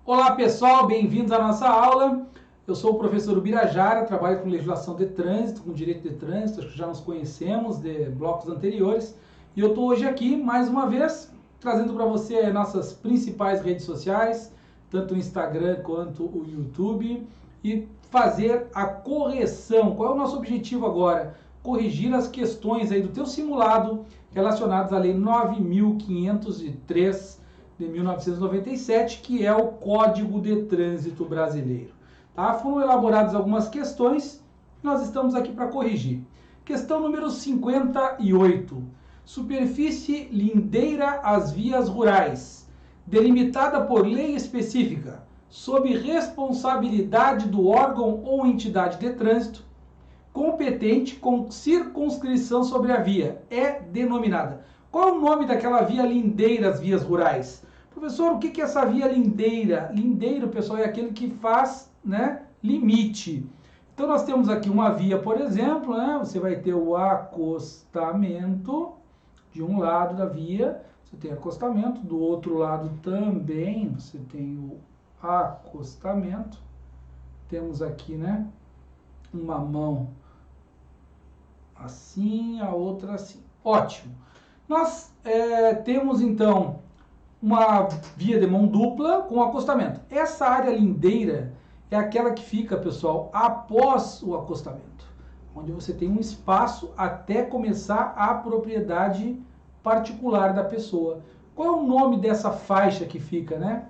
Olá pessoal, bem-vindos à nossa aula. Eu sou o professor Ubirajara, trabalho com legislação de trânsito, com direito de trânsito, acho que já nos conhecemos de blocos anteriores. E eu estou hoje aqui, mais uma vez, trazendo para você nossas principais redes sociais, tanto o Instagram quanto o YouTube, e fazer a correção. Qual é o nosso objetivo agora? Corrigir as questões aí do teu simulado relacionadas à Lei 9.503 de 1997, que é o Código de Trânsito Brasileiro. Tá? Foram elaboradas algumas questões, nós estamos aqui para corrigir. Questão número 58. Superfície lindeira às vias rurais, delimitada por lei específica, sob responsabilidade do órgão ou entidade de trânsito, competente com circunscrição sobre a via, é denominada. Qual é o nome daquela via lindeira às vias rurais? Professor, o que é essa via lindeira? Lindeiro, pessoal, é aquele que faz, né, limite. Então nós temos aqui uma via, por exemplo, né, você vai ter o acostamento de um lado da via, você tem acostamento, do outro lado também você tem o acostamento. Temos aqui, né, uma mão assim, a outra assim. Ótimo. Nós temos então uma via de mão dupla com acostamento. Essa área lindeira é aquela que fica, pessoal, após o acostamento, onde você tem um espaço até começar a propriedade particular da pessoa. Qual é o nome dessa faixa que fica, né?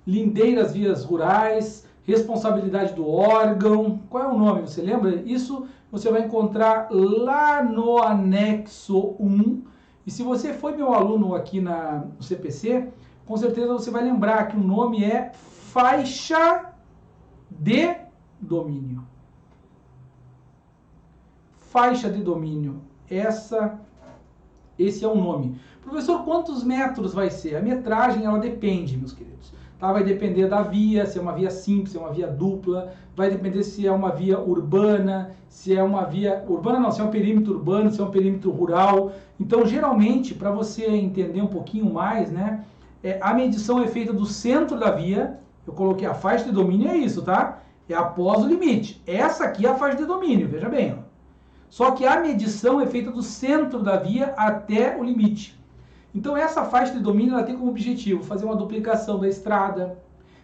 Lindeiras vias rurais, responsabilidade do órgão. Qual é o nome? Você lembra? Isso você vai encontrar lá no anexo 1. E se você foi meu aluno aqui no CPC, com certeza você vai lembrar que o nome é faixa de domínio. Faixa de domínio. Esse é o nome. Professor, quantos metros vai ser? A metragem, ela depende, meus queridos. Tá? Vai depender da via, se é uma via simples, se é uma via dupla, vai depender se é uma via urbana, se é uma via urbana não, se é um perímetro urbano, se é um perímetro rural. Então, geralmente, para você entender um pouquinho mais, né, a medição é feita do centro da via. Eu coloquei a faixa de domínio, é isso, tá? É após o limite. Essa aqui é a faixa de domínio, veja bem. Ó. Só que a medição é feita do centro da via até o limite. Então essa faixa de domínio ela tem como objetivo fazer uma duplicação da estrada,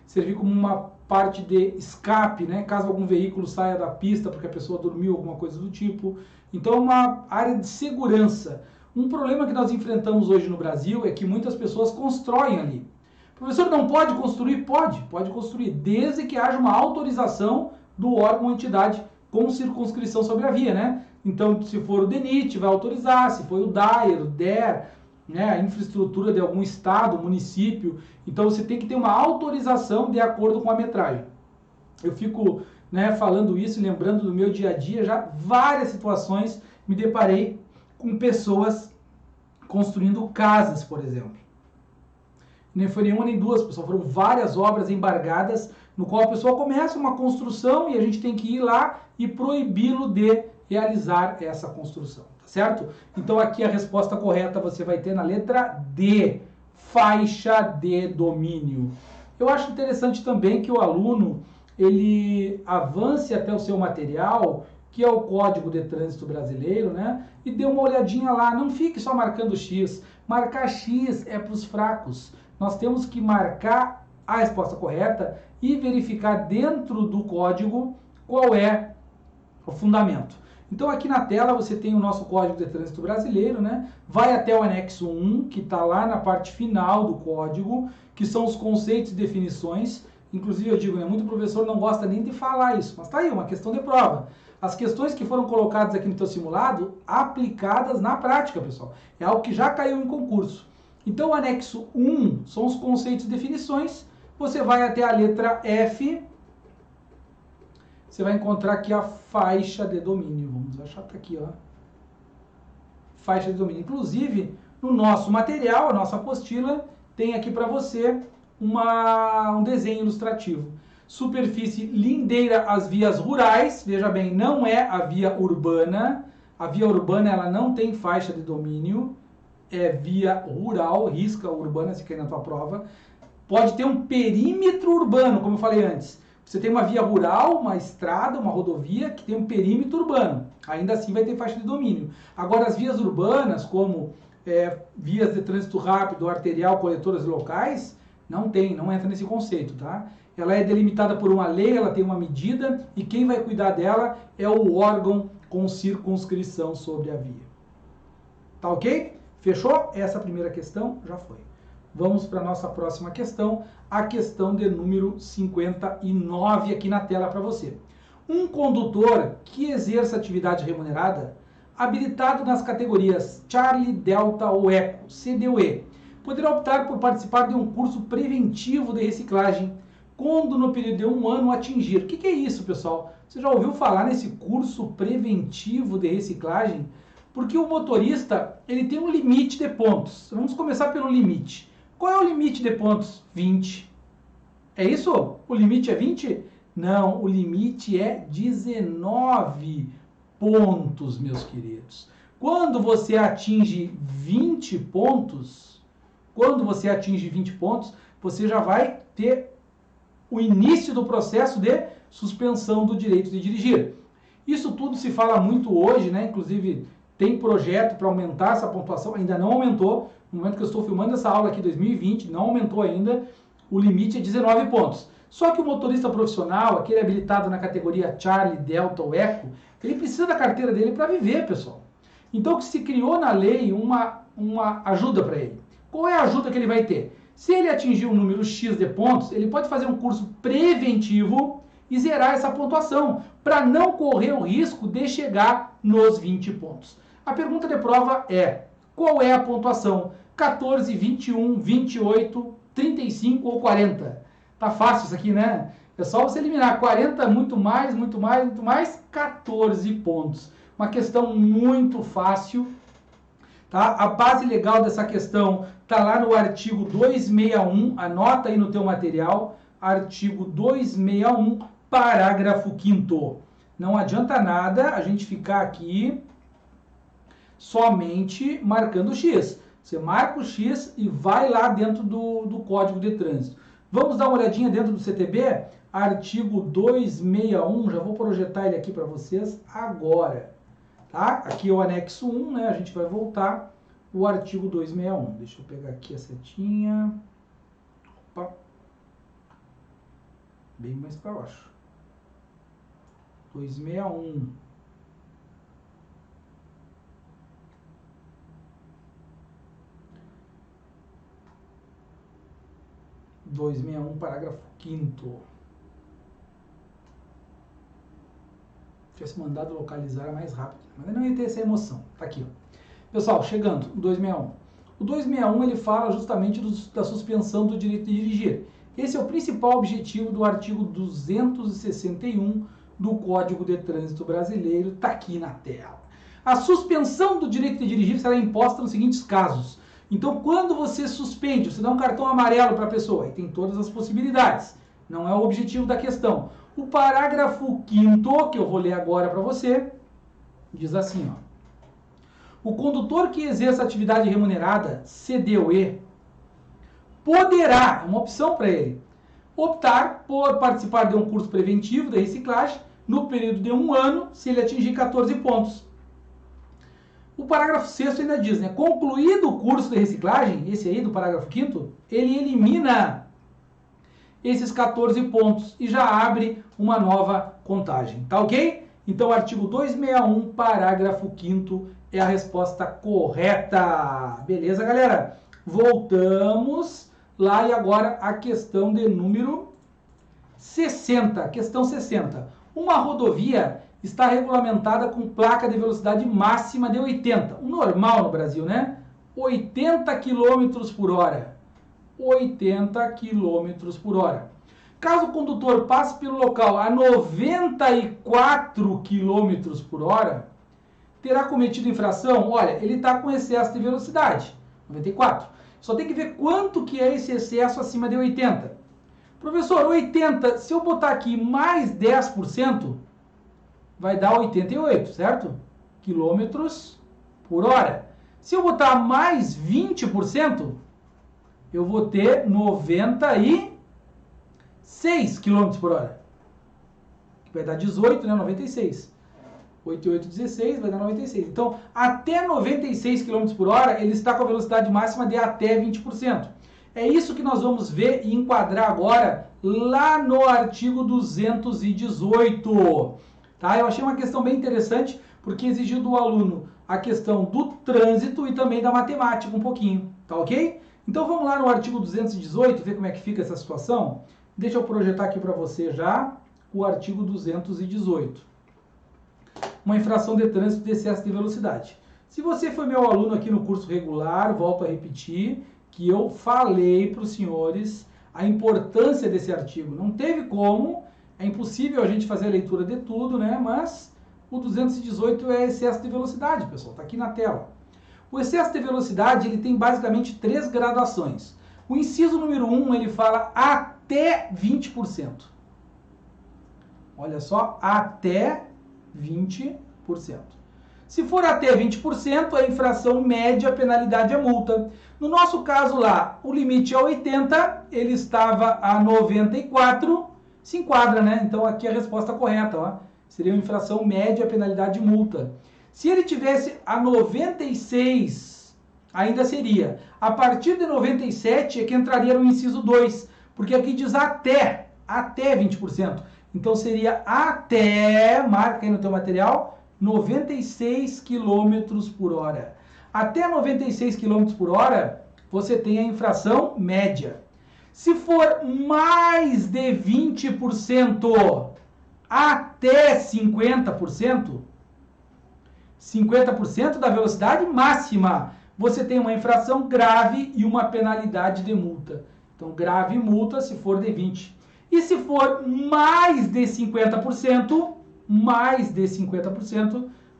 servir como uma parte de escape, né, caso algum veículo saia da pista porque a pessoa dormiu, alguma coisa do tipo. Então é uma área de segurança. Um problema que nós enfrentamos hoje no Brasil é que muitas pessoas constroem ali. Professor, não pode construir? Pode construir, desde que haja uma autorização do órgão ou entidade com circunscrição sobre a via, né? Então, se for o DENIT, vai autorizar, se for o DAER, o DER, né, a infraestrutura de algum estado, município. Então, você tem que ter uma autorização de acordo com a metragem. Eu fico, né, falando isso, lembrando do meu dia a dia, já várias situações me deparei com pessoas construindo casas, por exemplo. Nem foi nenhuma nem duas, pessoal, foram várias obras embargadas, no qual a pessoa começa uma construção e a gente tem que ir lá e proibi-lo de realizar essa construção, tá certo? Então aqui a resposta correta você vai ter na letra D, faixa de domínio. Eu acho interessante também que o aluno ele avance até o seu material, que é o Código de Trânsito Brasileiro, né? E dê uma olhadinha lá, não fique só marcando X. Marcar X é para os fracos. Nós temos que marcar a resposta correta e verificar dentro do código qual é o fundamento. Então aqui na tela você tem o nosso Código de Trânsito Brasileiro, né? Vai até o anexo 1, que está lá na parte final do código, que são os conceitos e definições. Inclusive eu digo, né, muito professor não gosta nem de falar isso, mas está aí, uma questão de prova. As questões que foram colocadas aqui no teu simulado, aplicadas na prática, pessoal. É algo que já caiu em concurso. Então o anexo 1 são os conceitos e definições. Você vai até a letra F, você vai encontrar aqui a faixa de domínio. Vamos achar que tá aqui, ó. Faixa de domínio. Inclusive, no nosso material, a nossa apostila, tem aqui para você um desenho ilustrativo. Superfície lindeira às vias rurais. Veja bem, não é a via urbana. A via urbana ela não tem faixa de domínio. É via rural, risca urbana, se quer na tua prova. pode ter um perímetro urbano, como eu falei antes. Você tem uma via rural, uma estrada, uma rodovia que tem um perímetro urbano. Ainda assim vai ter faixa de domínio. Agora, as vias urbanas, como vias de trânsito rápido, arterial, coletoras locais, não entra nesse conceito, tá? Ela é delimitada por uma lei, ela tem uma medida, e quem vai cuidar dela é o órgão com circunscrição sobre a via. Tá ok? Fechou? Essa primeira questão já foi. Vamos para a nossa próxima questão, a questão de número 59 aqui na tela para você. Um condutor que exerça atividade remunerada, habilitado nas categorias Charlie, Delta ou Eco, CDE, poderá optar por participar de um curso preventivo de reciclagem quando no período de 1 ano atingir. O que é isso, pessoal? Você já ouviu falar nesse curso preventivo de reciclagem? Porque o motorista, ele tem um limite de pontos. Vamos começar pelo limite. Qual é o limite de pontos? 20. É isso? O limite é 20? Não, o limite é 19 pontos, meus queridos. Quando você atinge 20 pontos, você já vai ter o início do processo de suspensão do direito de dirigir. Isso tudo se fala muito hoje, né? Inclusive tem projeto para aumentar essa pontuação, ainda não aumentou. No momento que eu estou filmando essa aula aqui, 2020, não aumentou ainda, o limite é 19 pontos. Só que o motorista profissional, aquele habilitado na categoria Charlie, Delta ou Eco, ele precisa da carteira dele para viver, pessoal. Então, que se criou na lei uma ajuda para ele. Qual é a ajuda que ele vai ter? Se ele atingir um número X de pontos, ele pode fazer um curso preventivo e zerar essa pontuação, para não correr o risco de chegar nos 20 pontos. A pergunta de prova é: qual é a pontuação? 14, 21, 28, 35 ou 40? Tá fácil isso aqui, né? É só você eliminar 40, muito mais, 14 pontos. Uma questão muito fácil, tá? A base legal dessa questão tá lá no artigo 261, anota aí no teu material, artigo 261, parágrafo 5º. Não adianta nada a gente ficar aqui somente marcando o X. Você marca o X e vai lá dentro do Código de Trânsito. Vamos dar uma olhadinha dentro do CTB? Artigo 261, já vou projetar ele aqui para vocês agora. Tá? Aqui é o anexo 1, né? A gente vai voltar o artigo 261. Deixa eu pegar aqui a setinha. Opa. Bem mais para baixo. 261. Parágrafo 5º. Tivesse mandado localizar mais rápido, mas eu não ia ter essa emoção. Tá aqui, ó. Pessoal, chegando, o 261. O 261 ele fala justamente da suspensão do direito de dirigir. Esse é o principal objetivo do artigo 261 do Código de Trânsito Brasileiro, tá aqui na tela. A suspensão do direito de dirigir será imposta nos seguintes casos. Então, quando você suspende, você dá um cartão amarelo para a pessoa, aí tem todas as possibilidades. Não é o objetivo da questão. O parágrafo 5º, que eu vou ler agora para você, diz assim, ó. O condutor que exerça atividade remunerada, CDE, poderá, é uma opção para ele, optar por participar de um curso preventivo de reciclagem no período de 1 ano, se ele atingir 14 pontos. O parágrafo 6º ainda diz, né? Concluído o curso de reciclagem, esse aí do parágrafo 5º, ele elimina esses 14 pontos e já abre uma nova contagem. Tá ok? Então, artigo 261, parágrafo 5º é a resposta correta. Beleza, galera? Voltamos lá e agora a questão de número 60. Questão 60. Uma rodovia está regulamentada com placa de velocidade máxima de 80. O normal no Brasil, né? 80 km por hora. 80 km por hora. Caso o condutor passe pelo local a 94 km por hora, terá cometido infração? Olha, ele está com excesso de velocidade. 94. Só tem que ver quanto que é esse excesso acima de 80. Professor, 80, se eu botar aqui mais 10%, vai dar 88, certo? Quilômetros por hora. Se eu botar mais 20%, eu vou ter 96 km por hora. Vai dar 18, né? 96. 8 e 8, 16, vai dar 96. Então, até 96 km por hora, ele está com a velocidade máxima de até 20%. É isso que nós vamos ver e enquadrar agora lá no artigo 218. Tá? Eu achei uma questão bem interessante, porque exigiu do aluno a questão do trânsito e também da matemática um pouquinho. Tá ok? Então, vamos lá no artigo 218, ver como é que fica essa situação. Deixa eu projetar aqui para você já o artigo 218. Uma infração de trânsito de excesso de velocidade. Se você foi meu aluno aqui no curso regular, volto a repetir que eu falei para os senhores a importância desse artigo. Não teve como, é impossível a gente fazer a leitura de tudo, né? Mas o 218 é excesso de velocidade, pessoal, está aqui na tela. O excesso de velocidade, ele tem basicamente 3 graduações. O inciso número 1, ele fala até 20%. Olha só, até 20%. Se for até 20%, a infração média, a penalidade é multa. No nosso caso lá, o limite é 80, ele estava a 94, se enquadra, né? Então aqui é a resposta correta, ó. Seria uma infração média, a penalidade multa. Se ele tivesse a 96, ainda seria. A partir de 97 é que entraria no inciso 2, porque aqui diz até 20%. Então seria até, marca aí no teu material, 96 km por hora. Até 96 km por hora, você tem a infração média. Se for mais de 20% até 50%, 50% da velocidade máxima, você tem uma infração grave e uma penalidade de multa. Então, grave e multa se for de 20%. E se for mais de 50%,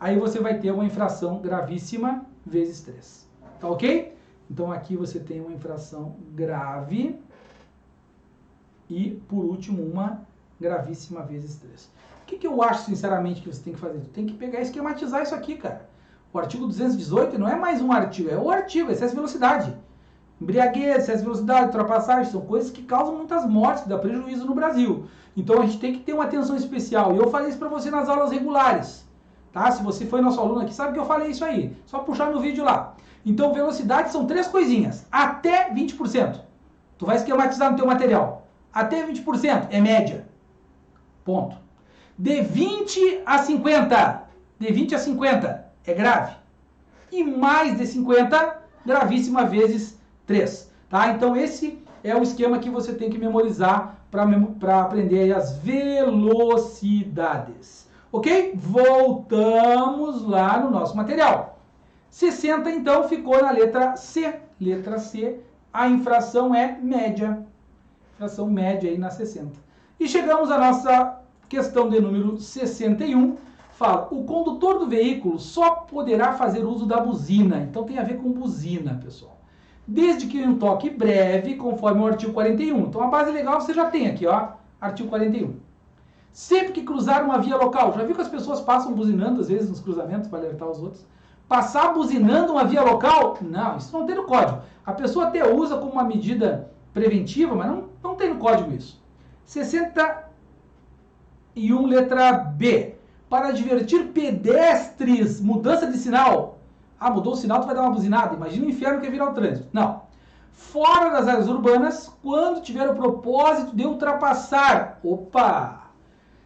aí você vai ter uma infração gravíssima vezes 3. Tá ok? Então aqui você tem uma infração grave e, por último, uma gravíssima vezes 3. O que eu acho, sinceramente, que você tem que fazer? Você tem que pegar e esquematizar isso aqui, cara. O artigo 218 não é mais um artigo, é o artigo, excesso de velocidade. Embriaguez, excesso de velocidade, ultrapassagem, são coisas que causam muitas mortes, que dá prejuízo no Brasil. Então a gente tem que ter uma atenção especial. E eu falei isso para você nas aulas regulares. Tá? Se você foi nosso aluno aqui, sabe que eu falei isso aí. Só puxar no vídeo lá. Então velocidade são 3 coisinhas. Até 20%. Tu vai esquematizar no teu material. Até 20% é média. Ponto. De 20 a 50. De 20 a 50 é grave. E mais de 50, gravíssima vezes 3, tá? Então esse é o esquema que você tem que memorizar para aprender aí as velocidades, ok? Voltamos lá no nosso material. 60 então ficou na letra C. Letra C, a infração é média. Infração média aí na 60. E chegamos à nossa questão de número 61. Fala, o condutor do veículo só poderá fazer uso da buzina. Então tem a ver com buzina, pessoal. Desde que um toque breve, conforme o artigo 41. Então a base legal você já tem aqui, ó, artigo 41. Sempre que cruzar uma via local, já viu que as pessoas passam buzinando às vezes nos cruzamentos para alertar os outros? Passar buzinando uma via local? Não, isso não tem no código. A pessoa até usa como uma medida preventiva, mas não tem no código isso. 61, letra B. Para advertir pedestres, mudança de sinal. Ah, mudou o sinal, tu vai dar uma buzinada. Imagina o inferno que é virar o trânsito. Não. Fora das áreas urbanas, quando tiver o propósito de ultrapassar. Opa!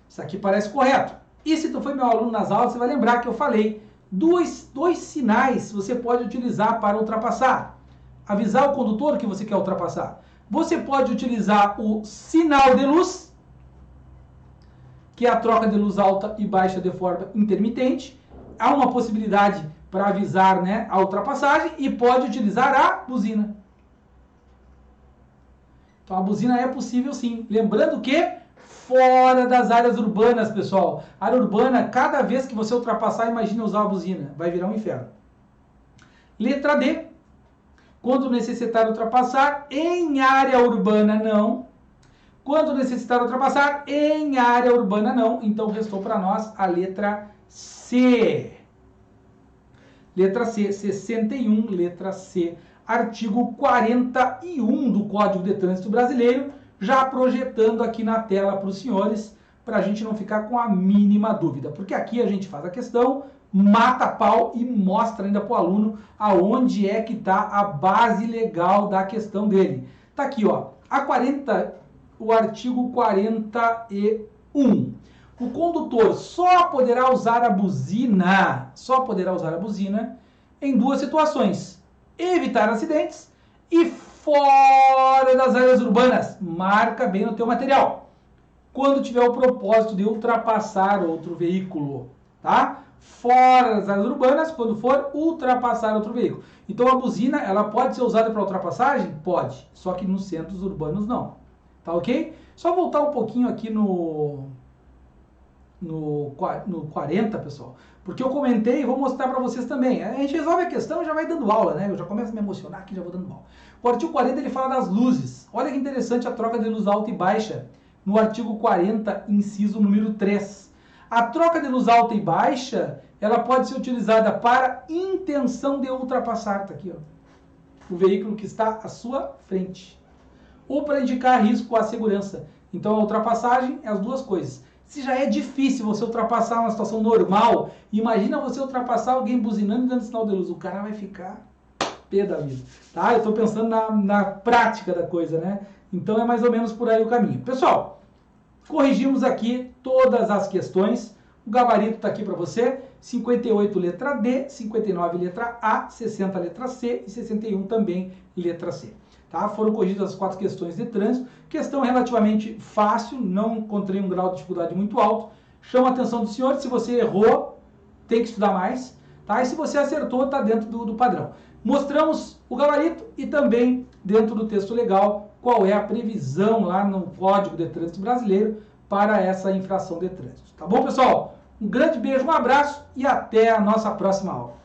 Isso aqui parece correto. E se tu foi meu aluno nas aulas, você vai lembrar que eu falei. Dois sinais você pode utilizar para ultrapassar. Avisar o condutor que você quer ultrapassar. Você pode utilizar o sinal de luz, que é a troca de luz alta e baixa de forma intermitente. Há uma possibilidade para avisar, né, a ultrapassagem, e pode utilizar a buzina. Então a buzina é possível sim. Lembrando que fora das áreas urbanas, pessoal. Área urbana, cada vez que você ultrapassar, imagine usar a buzina. Vai virar um inferno. Letra D. Quando necessitar ultrapassar, em área urbana não. Quando necessitar ultrapassar, em área urbana não. Então restou para nós a letra C. Letra C, 61, letra C. artigo 41 do Código de Trânsito Brasileiro, já projetando aqui na tela para os senhores, para a gente não ficar com a mínima dúvida, porque aqui a gente faz a questão, mata pau e mostra ainda para o aluno aonde é que está a base legal da questão dele. Tá aqui, ó, o artigo 41. O condutor só poderá usar a buzina, em duas situações: evitar acidentes e fora das áreas urbanas. Marca bem no teu material. Quando tiver o propósito de ultrapassar outro veículo, tá? Fora das áreas urbanas, quando for ultrapassar outro veículo. Então a buzina, ela pode ser usada para ultrapassagem? Pode, só que nos centros urbanos não. Tá ok? Só voltar um pouquinho aqui no 40, pessoal, porque eu comentei e vou mostrar para vocês também. A gente resolve a questão e já vai dando aula, né? Eu já começo a me emocionar aqui, já vou dando aula. O artigo 40, ele fala das luzes. Olha que interessante a troca de luz alta e baixa no artigo 40, inciso número 3. A troca de luz alta e baixa, ela pode ser utilizada para intenção de ultrapassar, tá aqui, ó, o veículo que está à sua frente, ou para indicar risco à segurança. Então a ultrapassagem é as duas coisas. Se já é difícil você ultrapassar uma situação normal, imagina você ultrapassar alguém buzinando e dando sinal de luz. O cara vai ficar pé da vida, tá? Eu estou pensando na prática da coisa, né? Então é mais ou menos por aí o caminho. Pessoal, corrigimos aqui todas as questões. O gabarito está aqui para você. 58 letra D, 59 letra A, 60 letra C e 61 também letra C. Tá? Foram corrigidas as 4 questões de trânsito. Questão relativamente fácil, não encontrei um grau de dificuldade muito alto. Chama a atenção dos senhores, se você errou, tem que estudar mais. Tá? E se você acertou, está dentro do padrão. Mostramos o gabarito e também, dentro do texto legal, qual é a previsão lá no Código de Trânsito Brasileiro para essa infração de trânsito. Tá bom, pessoal? Um grande beijo, um abraço e até a nossa próxima aula.